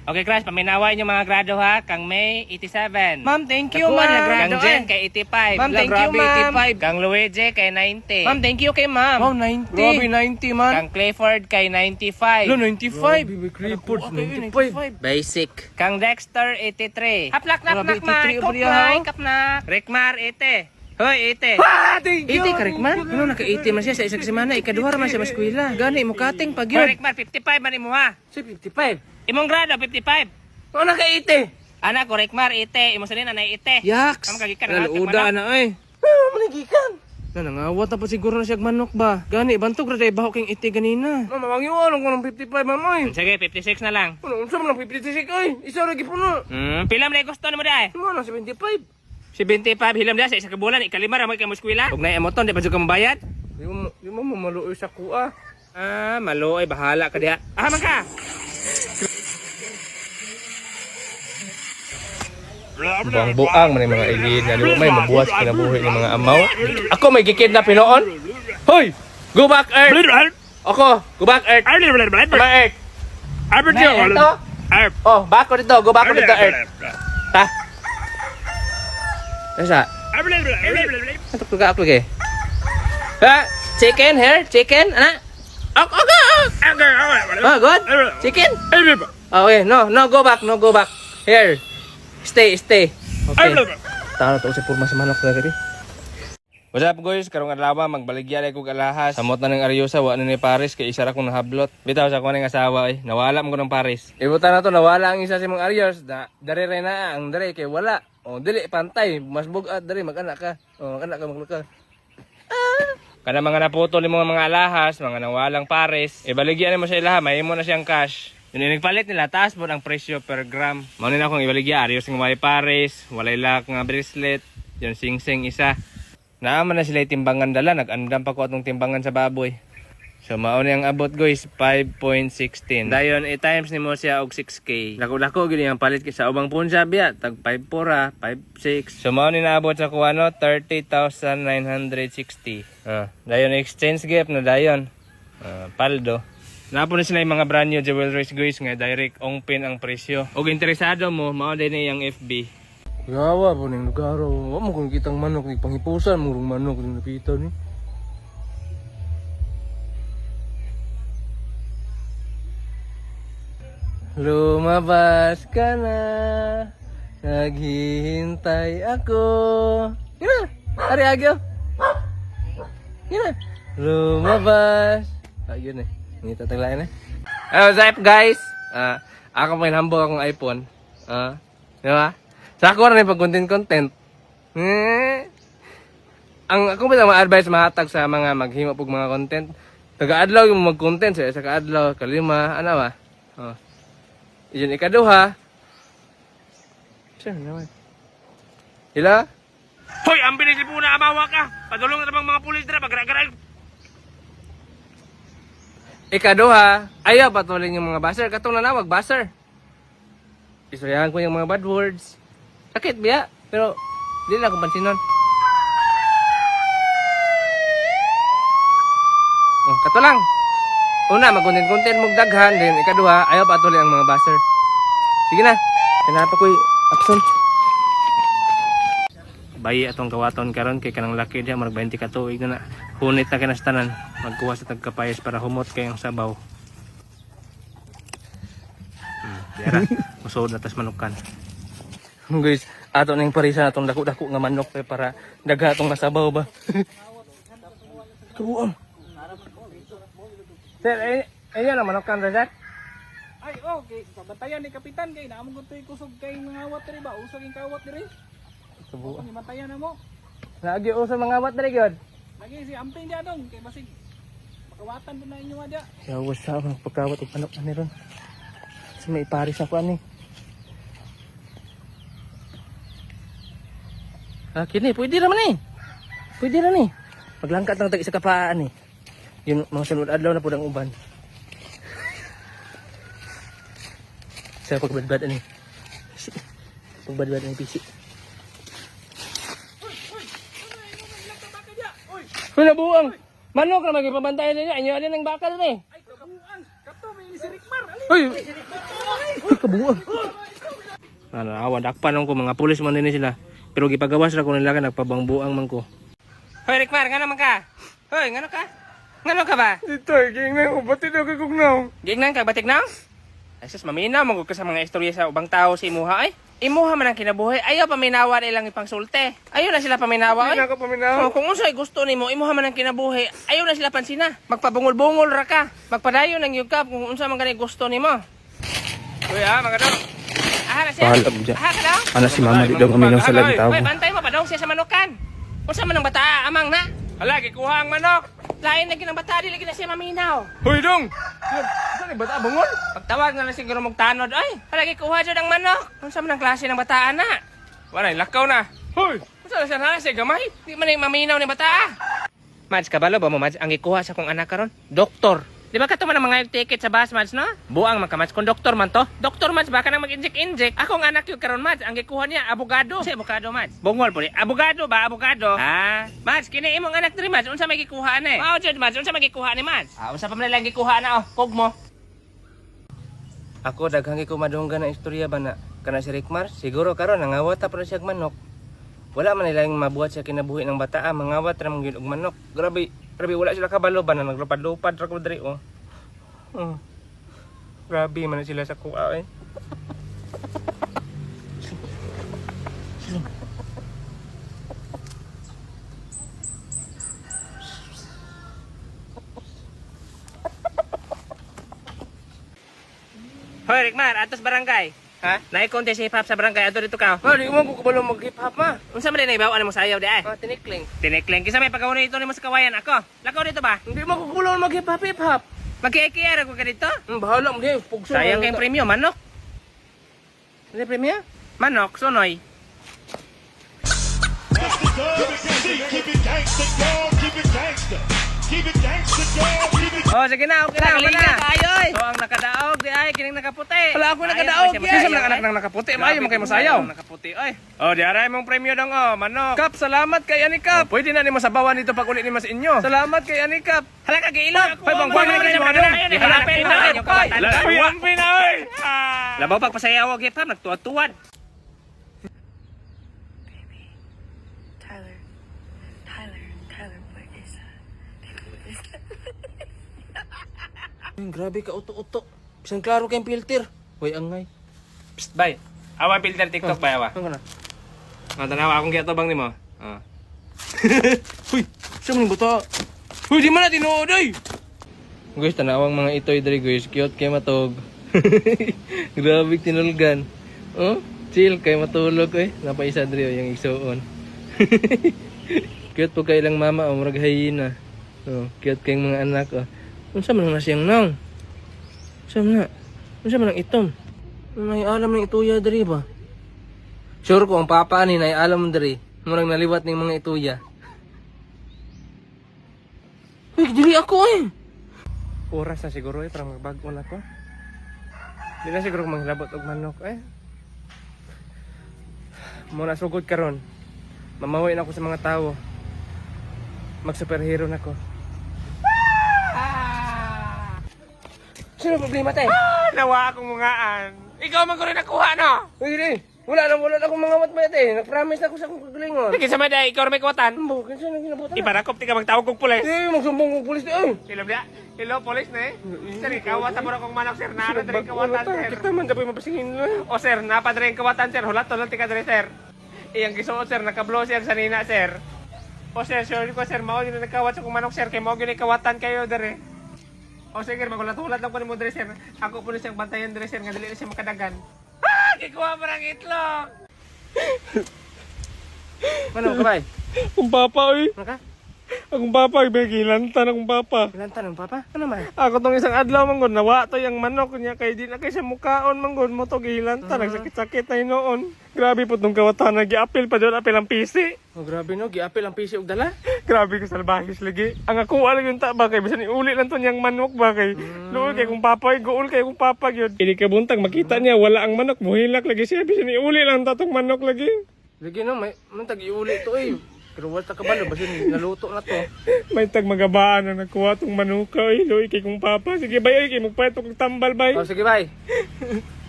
Okay, Crush, paminaway niyo mga grado ha. Kang May, 87. Ma'am, thank you, ma'am. Kang Jen, kay 85. Ma'am, thank you, ma'am. 85. Kang Luigi, kay 90. Ma'am, thank you kay ma'am. Wow, 90. Grabe, 90 man. Kang Clifford, kay 95. Lo, 95. Baby Clifford, 95. Basic. Kang Dexter, 83. Haplak nak Grabe, nak Mike. 83 Kop ba Mike, kapnak. Rickmar, 80. Hoy, 80. Thank 80 ka Rickman? Ano naka-80 man siya sa isang semana, ikaduha man siya maskwela. Gani mo kating pag Hoy, yun. Rickmar, 55 man imo ha. Si 55. Imong grado, 55. Ano naka-80? Anak ko, Rickmar, 80. Imo salina na 80. Yaks. Ang kagikan na Naluda na ay. Manigikan. Nangawat na pa siguro na siya manok ba? Gani, bantog ra day baho king 80 ganina. Mama, mangiwan ko ng 55, mamay. Sige, 56 na lang. Ano, unsa man ang 56 ay? Isa ra gipuno. Pila man gusto mo dai? Ano, 75. 75 hilam dia sa isa ka bulan, ikalima ra mo kay mo eskwela. Ug na emoton di pa jud ka mabayad. Di mo maluoy sa kuha. Ah, maluoy bahala ka diha. Ah, man ka. Buang-buang man mga ilid na lumay mabuhat sa kinabuhi ng mga amaw. Ako may gikidnap noon. Hoy! Go back Earth! Ako, go back Earth. Tama Earth. Ito? Oh, back ko dito. Go back ko dito Earth. Ta. Asa? Atok tuga ako lagi. Ha? Chicken here? Chicken? Ana? Okay. Oh, good? Chicken? Okay, no, go back. Here. Stay. Okay. Tara to si Purma sa manok na gabi. What's up guys? Karong adlaw magbaligya ay kog alahas. Samot na ng Aryosa wa na ni Paris kay isa ra kong nahablot. Bitaw sa ko ning asawa ay nawala mo ko ng Paris. Ibutan na to nawala ang isa si mong Aryos. Dari rin na ang dari kay wala. Oh, dili pantay, mas bugat dari mag-anak ka. Oh, mag-anak ka maglukal. Kada mga naputol ni mga alahas, mga nawalang Paris, ibaligyan mo sa ilaha, may mo na siyang cash. Yung nagpalit nila, taas po ang presyo per gram. Maunin akong ibaligya, Arios ng may Paris, walay lak nga bracelet, yung sing-sing isa. Naaman na sila timbangan dala, nag-andam pa ko atong timbangan sa baboy. So maunin ang abot guys, 5.16. Dayon, i-times ni mo siya og 6K. Lako-lako, gini ang palit sa ubang punsa biya, tag 5.4, 5.6. So maunin na abot sa kuwano, 30,960. Dayon, exchange gift na dayon. Paldo. Napo na sila yung mga brand new jewelries guys nga direct ongpin ang presyo. Og interesado mo, mao din yung FB. Yawa po ning lugar. Wa mo kung kitang manok ni panghipusan mo rong manok ni napita ni. Lumabas ka na, naghihintay ako. Yun na, ari agyo. Yun na, lumabas. Yun eh. Hindi tataglayan eh. What's up guys? Ako may nambog akong iPhone. Di ba? Sa ako rin pag-content. Ang ako ba ma-advise mahatag sa mga maghimo pug mga content. Taga-adlaw yung mag-content sa kaadlaw, kalima, ano ba? Iyon ikaduha. Siya naman. Hila? Hoy, ang bilis po na amawa ka. Padulong na bang mga pulis dira pagara-gara. Ikaduha, ayaw patulin yung mga buzzer. Katong nanawag, buzzer. Istoryahan ko yung mga bad words. Sakit biya, pero di na akong pansinon. Kato lang. Una, mag-content mong daghan. Then ikaduha, ayaw patulin ang mga buzzer. Sige na, kinapa ko'y action. Bayi atong kawaton karon kay kanang laki diya marag 20 ka tuig na hunit na kinastanan magkuha sa tagkapayas para humot kay ang sabaw. Dira, usod na tas manukan. Guys, ato na yung parisan atong dako-dako nga manok para dagha atong nasabaw ba. Kabuang. Sir, ayan ang manok kan Razak. Ay, okay. Pabatayan ni Kapitan kay naamon gutoy kusog kay mga awat diri ba? Usog yung kawat diri. Kabuang. Himatayan na mo. Lagi usa mga wat diri gyud. Lagi si Amping dia dong kay basig makawatan po na inyo adya. Yawas sa akong pagkawat og manok ani ron. Sa may paris ako ani. Kini pwede ra man ni. Pwede ra ni. Maglangkat ng tag isa ka paan ni. Yung mga sunod adlaw na pud ang uban. Sa pagbadbad ani. Pagbadbad ani pisi. Hoy nabuang. Manok na magipabantay niya. Inyo alin ang bakal ni. Ay, kabuan. Kato may si Rickmar. Hoy. Kabuang. Awa, dakpan ko mga pulis man din sila. Pero gipagawas ra ko nila ka nagpabangbuang man ko. Hoy Rickmar, ngano man ka? Hoy, ngano ka? Ngano ka ba? Dito, ging na ko batid ako kugnaw. Gignan ka batik na? Ay sus, maminaw mo ka sa mga istorya sa ubang tao si imuha ay. Imuha man ang kinabuhi. Ayaw paminawa nilang ipang sulte. Ayaw na sila paminawa ay. Hindi na ako paminaw. Oh, kung unsay gusto nimo, imuha man ang kinabuhi. Ayaw na sila pansina. Magpabungol-bungol ra ka. Magpadayon ng yugkap kung unsa man gani gusto nimo. Uy, mga dong. Aha na siya. Pahalam dyan. Aha ka daw. Ana si mama di daw kami sa lagi tao. Hoy, bantay mo pa daw siya sa manukan. Unsa man ang bata, amang na? Hala, gikuha ang manok. Lain na ginang bata, dili gina siya maminaw. Hoy, dong. Saan ni bata bungol? Pagtawag na lang siguro magtanod, ay, halagi kuha dyan ang manok. Unsa man ang klase ng bataan na? Wala, lakaw na. Hoy. Unsa na siya na siya gamay? Di man yung maminaw ni bata. Mads, kabalo ba mo, Mads? Ang gikuha sa kong anak karon, doktor. Di ba katuman ang mga ticket sa bus, Mads, no? Buang man ka, Mads. Kung doktor man to. Doktor, Mads, baka nang mag-inject-inject. Akong anak yung karon, Mads. Ang gikuha niya, abogado. Si abogado, Mads. Bungol po ni. Abogado ba? Abogado? Ha? Mads, kini imong anak diri, Mads. Unsa may gikuha ni? Mao jud, Mads. Unsa may gikuha ni, Mads? Unsa pa man lang gikuha na, oh. Kog mo. Ako daghang ko madunggan na istorya ba na kana si Rickmar. Siguro karon nangawat pa na siya og manok. Wala man nila yung mabuhat siya kinabuhi ng bata, mangawat ra man gyud og manok. Grabe, wala sila kabalo ba na naglupad-lupad ra ko diri oh. Grabe man sila sa kuha eh. Hoy Rickmar, atos barangay. Ha? Nai-contest hip hop sa barangay ato dito ka. Di mo ko kabalo mag hip hop ma. Unsa man din ibaw mo sayaw di ay? Tinikling. Tinikling kisa may pagkawon ito ni mo sa kawayan ako. Lakaw dito ba? Hindi mo ko kabalo mag hip hop. Magkikiara ko ka dito? Bahala mo di pugso. Sayang kayong premyo, manok. Ano premyo? Manok, sonoy. Keep it gangsta, dog. Keep it gangsta. Keep it gangsta, dog. Keep it. Oh, sige na, okay na, Nakaliga tayo eh. So, ang nakadaog, di ay, kining nakaputi. Wala ako nakadaog, Ayaw, yan. Sino man ang anak ng nakaputi? Maayo mo kayo masayaw. Nakaputi, oy. Oh, di aray mong premyo dong, oh, manok. Kap, salamat kay Anikap. Pwede na ni mo sabawan dito pag ulit ni mas inyo. Salamat kay Anikap. Hala ka, giilog. Hoy, bangkuan naman yung mga dong. Di halapin na. Lawan pina, oy. Labaw pagpasayaw, hip hop, nagtuwad-tuwad. Tyler, what is that? Grabe ka, uto-uto. Bisang klaro kayong filter. Hoy, angay. Psst, bay. Awa filter TikTok bay, awa. Ano ka na? Tanawa akong giatobang nimo. Ah. Uy, siya mo buto. Uy, di man na tinuod, oy. Guys, tanawang mga itoy dali, guys. Cute kay matog. Grabe tinulgan. Oh, chill kay matulog, eh. Napaisa dali, oh, yung igsuon. Cute po kay ilang mama, oh, murag hyena. Oh, cute kayong mga anak, oh. Unsa man na siyang nang? Unsa man na? Unsa man ang itom? May alam ng ituya dali ba? Sure ko ang papa ni nay alam mo diri. Murag naliwat ning mga ituya. Uy, dili ako eh. Oras na siguro eh, para magbago na ko. Di na siguro maglabot og manok eh. Muna sugod karon. Mamawi na ako sa mga tao. Mag superhero na ko. Sino problema tay? Nawa akong mungaan. Ikaw man ko rin nakuha no. Uy, di. Wala na akong mga matmayat eh. Nag-promise ako sa akong kagalingon. Kinsa man day ikaw may kuwatan. Ambo, kinsa nang ginabutan? Iparakop ti ka magtawag kog pulis. Eh, magsumbong kong pulis di ay. Hello dia. Hello police na eh. Sir, kawatan mo na kong manok sir. Naano diri kawatan sir. Kita man dapat mapasingin na. O sir, napadre ang kawatan sir. Hulat tulong ti ka diri sir. Iyang gisuot sir, nakablo sir sa nina sir. O sir, sorry ko sir, mao yun nakawat sa kong manok sir. Kay mao yun kawatan kayo diri. O sige, magulat-hulat lang po ni mo diri sir. Ako po na siyang bantayan diri sir, nga dili na siya makadagan. Ah! Kikuha mo ng itlog! Ano ka ba? Kung papa oy. Ano ka? Akong papa ibegilantan akong papa. Ilan tanong papa? Ano man? Ako tong isang adlaw man gud nawa to yang manok niya kay di na kay siya mukaon man gud mo to gihilanta nagsakit-sakit na noon. Grabe po tong kawatan giapil pa jud apil ang PC. Oh, grabe no, giapil ang PC og dala. Grabe ka salbahis lagi. Ang ako wala yung ba kay bisan iuli lang to niyang manok ba kay. Luol kay kung papa gool kay kung papa gyud. Ini ka buntag makita niya wala ang manok muhilak lagi siya bisan iuli lang tatong manok lagi. Lagi no, may tag iuli to eh. Pero wala ta kabalo basin naluto na to. May tag magabaan na nagkuha tong manuka eh. Luoy kay kung papa. Sige bay kay magpayat og tambal bay. Oh, sige bye.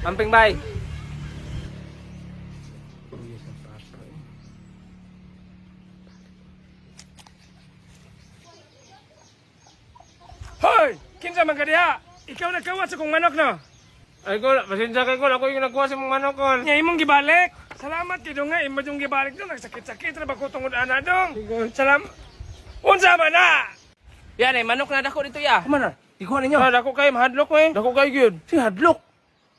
Amping bay. Hoy! Kinsa man ka diha? Ikaw nagkawat sa kong manok no? Ay ko, pasensya kay ko, ako yung nagkuha sa mong manok ko. Nya imong gibalik. Salamat kay dong nga imo yung gibalik dong nagsakit-sakit ra ba ko tungod ana dong. Salam. Unsa man na? Yan eh, manok na dako dito ya. Kumanar. Ikuha ninyo. Ah, dako kay mahadlok ko eh. Dako kay gyud. Si hadlok.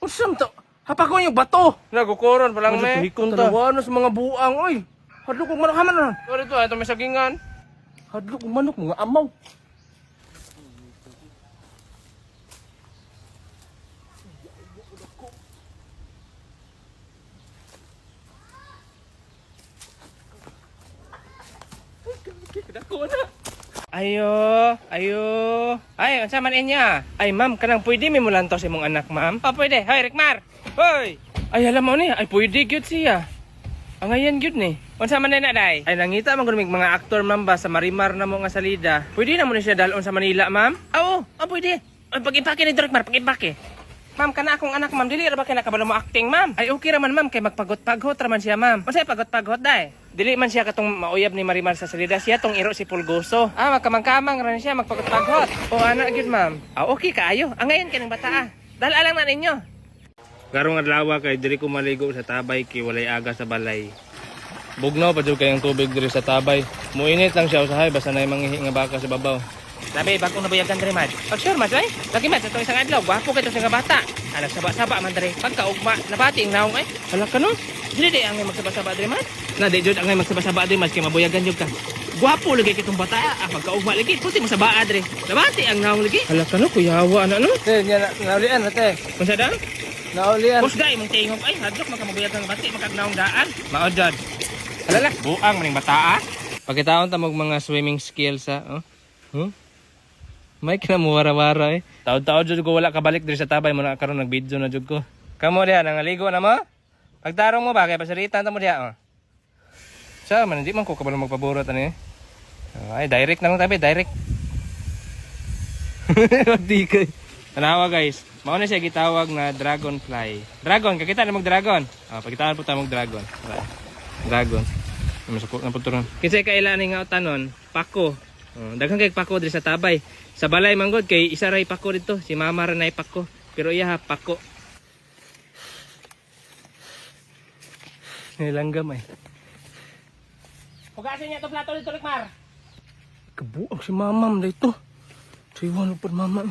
Unsam to? Hapa ko yung bato. Nagukuron pa lang me. Tanawa sa mga buang oy. Hadlok kong manok haman na. Sorry to, ito may sagingan. Hadlok kong manok mga amaw. Ayo, ayo. Ay, unsa man inya? Ay, ma'am, kanang pwede mi mulantaw sa imong anak, ma'am? Ah, pwede. Hoy, Rikmar. Hoy. Ay, alam mo ni, ay pwede gyud siya. Ang ayan gyud ni. Unsa man na day? Ay, nangita man gud mga aktor, ma'am, ba sa Marimar na mo nga salida. Pwede na mo ni siya dalon sa Manila, ma'am? Oo, pwede. Ay, pag-impake ni Rikmar, pag-impake. Ma'am, kana akong anak, ma'am. Dili ra ba kay nakabalo mo acting, ma'am? Ay, okay raman, ma'am, kay magpagot-pagot raman siya, ma'am. Unsay pagot-pagot day? Dili man siya katong mauyab ni Marimar sa salida, siya tong iro si Pulgoso. Ah, magkamang-kamang ran siya, magpagot-pagot. O ana gyud, ma'am. Ah, okay kaayo. Ang ngayon kanang bata. Dala lang na ninyo. Karong adlaw kay diri ko maligo sa tabay kay walay aga sa balay. Bugnaw pa jud kay ang tubig diri sa tabay. Muinit lang siya usahay basta nay manghihi nga baka sa babaw. Sabi, bagong nabayagan diri, Mad. Pag sure, Mad, ay? Lagi, Mad, sa itong isang adlaw, gwapo ka ito sa nga bata. Anak saba-saba, man, diri. Pagkaugma, nabati ang naong, ay. Hala ka, no? Dili, di, angay magsaba-saba, diri, Mad. Na, di, jud, angay magsaba-saba, diri, Mad, kaya mabuyagan jud ka. Gwapo, lagi kitong bata, pagkaugma, lagi. Puti mo sa baa, diri. Nabati ang naong, lagi. Hala ka, no? Kuyawa, anak, no? Te, nya naulian na te. Kung sa daan? Naulian. Pusday, mong tingog, ay, hadlok, magkamabuyagan ng bati, magkagnaong daan. Mao, jud. Hala, buang, maning bata, Pagkitaon ta mga swimming skills, ha? Huh? May kinamuwara-wara eh. Taod-taod jud ko wala kabalik diri sa tabay mo na karon nag-video na jud ko. Kamo diha nangaligo na mo? Pagtarong mo ba kay pasalitan ta mo diha oh. Sa man di man ko kabalo magpaborot ani. Ay direct na lang tabi, direct. Di kay. Tanawa guys. Mao na siya gitawag na dragonfly. Dragon, kakita na mag-dragon. Ah, pagitaan po ta mag-dragon. Dragon. Masukot na puturon. Kinsay kailan nga tanon? Pako. Daghang kay pako diri sa tabay. Sa balay manggod kay isa ray pako dito, si mama ra nay pako. Pero iya pako. Nilanggam ay. Hugasin niya to plato dito, Rikmar. Kabuang si mamam dito. Siwan po mamam.